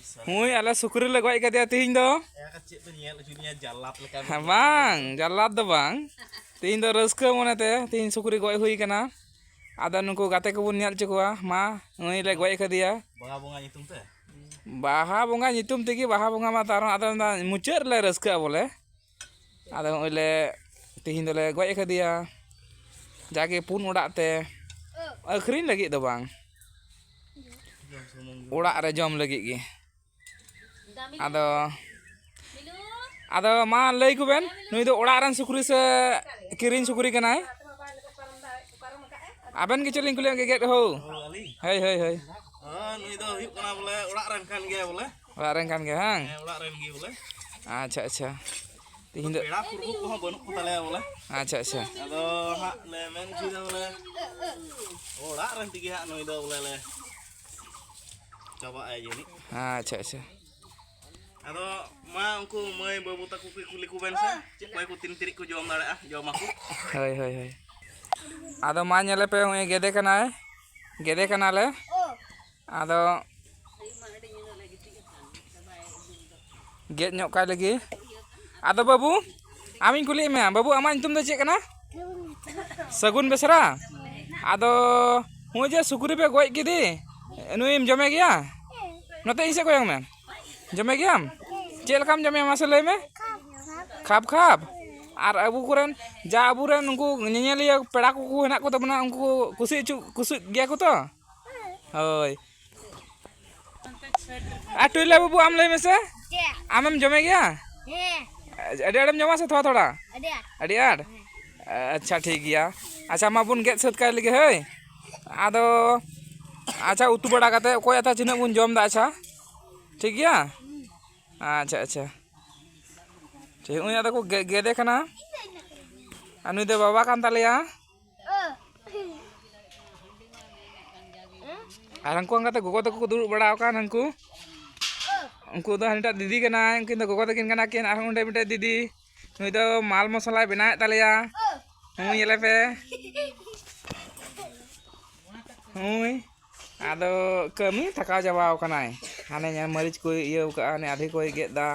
Hui ala sukuri le goi ka dia tihin do. Bang, jalat do bang. Tihin do raska mone te tihin sukuri goi hui kana. Ada nungku gate ko bun nyal chukwa ma ngoi le goi ka dia. Bunga nyutum te. Baha bunga nyutum tegi baha bunga ma taron ada mucer le raska boleh. Ada ngoi le tihin do le goi ka dia. Jage pun udak te. Akhrin lagi do bang. Udak re jom lagi gi. Ado ma lay ku ben nui do oड़ा ran sukuri se kirin sukuri kanai aben ke celing kuliah geget ho hei Nui do huyuk kana boleh oड़ा ran kan ge boleh oड़ा ran kan ge hang oड़ा ran ge boleh acha tihin do pera purbu ko banuk ko tale boleh acha ado hak le men si do boleh oड़ा ran tigi hak nui do boleh le coba aja ni acha ado ma unku mai babu taku kuli ku ben sa cek mai ku tin tirik ku jom dare ah jom aku hei ado ma nyele pe hoi gede kana le ado get nyok kai lagi ado babu amin kuli me babu ama nyutum do cek kana Sagun Besra ado hoi je sukuri pe goi kidi nuim jome gya note ise ko yang men jome gyam cel kam jome masale me khap ar abu kuren ja abu ren unku nyenyeliya peda ku henak ko tabna unku kusut gya ko to hoi atuile babu am lay mese amem jome gya ade adem joma se thoda ade ad अच्छा ठीक गया अच्छा मा बुन gate सत काय लगे हे आदो अच्छा उतु बड़ा काते कोई आता चिना बुन जम दा अच्छा ठीक गया अच्छा ठीक उया को गेदे कना अनु दे बाबा कान तालिया आरंको अंगाते गोगो तको दुरु बड़ा कान हंकु उनको दो हनिटा दीदी कना उनकिन दो गोगो तकिन कना किन आर उंडे मिटे दीदी नुई दो माल मसला बना तालिया हुई ले पे हुई आदो कमी थका जावाव कनाय हाने nya मरीच को इयो का ने आधे को गेट दा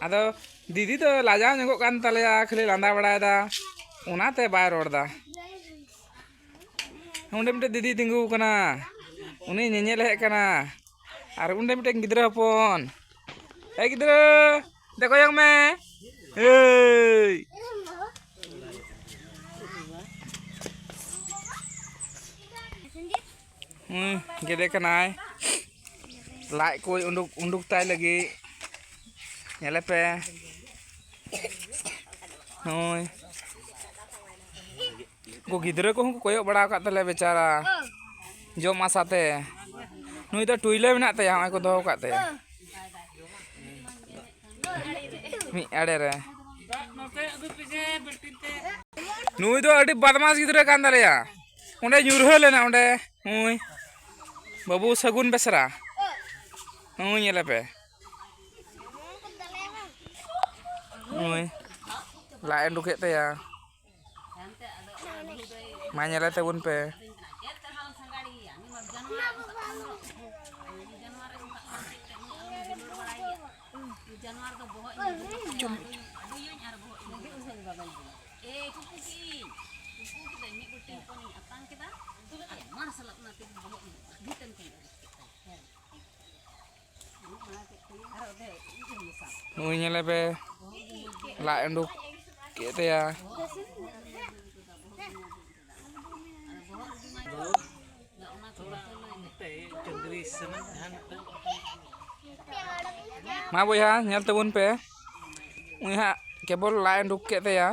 आदो दीदी तो लाजा nego kan तालिया खाली लांदा बड़ा दा उनाते बाय रोड दा उंडे मिटे दीदी तिंगु कना उनी नेनेल हे कना आर उंडे मिटे गिद्रा हपन ए गिद्रा देखो yang me hey gede kanai lai koi unduk tai lagi nyele pe hoi ko gidra ko koyok bada kat tale becara jom asate nui to tuile menak te yang aku doho kat te mi ade re nui do adi badmas gidra kan dale ya onde nyurhe lena onde hoi babu Sagun Besra hoi nyele pe hoi la enduke te ya ma nyele te bun pe Nui nyele pe la enduk kete ya ma boya nyel te bun pe ui ha kebol la enduk kete ya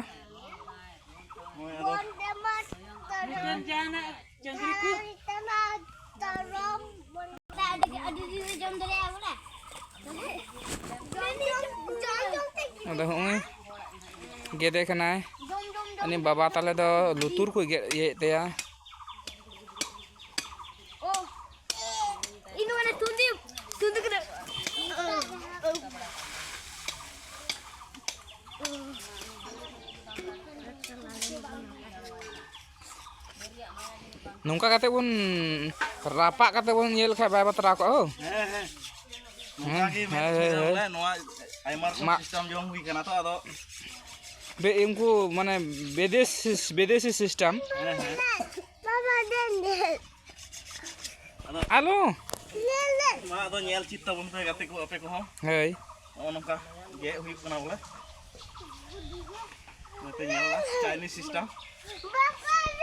ada hoi gede kanai ani baba tale do lutur ko ge ye te ya inu ana tundi kada nungka kate bun rapak kate bun nyel khay bai batra ko oh nongka gi men chira bole noa aimar system jong hui kana to ado be imku mane bedesi system Mama den. alo ma ado nyel chit tabun pe gate ko ape ko ho hey nongka ge hui kana bole nete nyel la Chinese system Bapak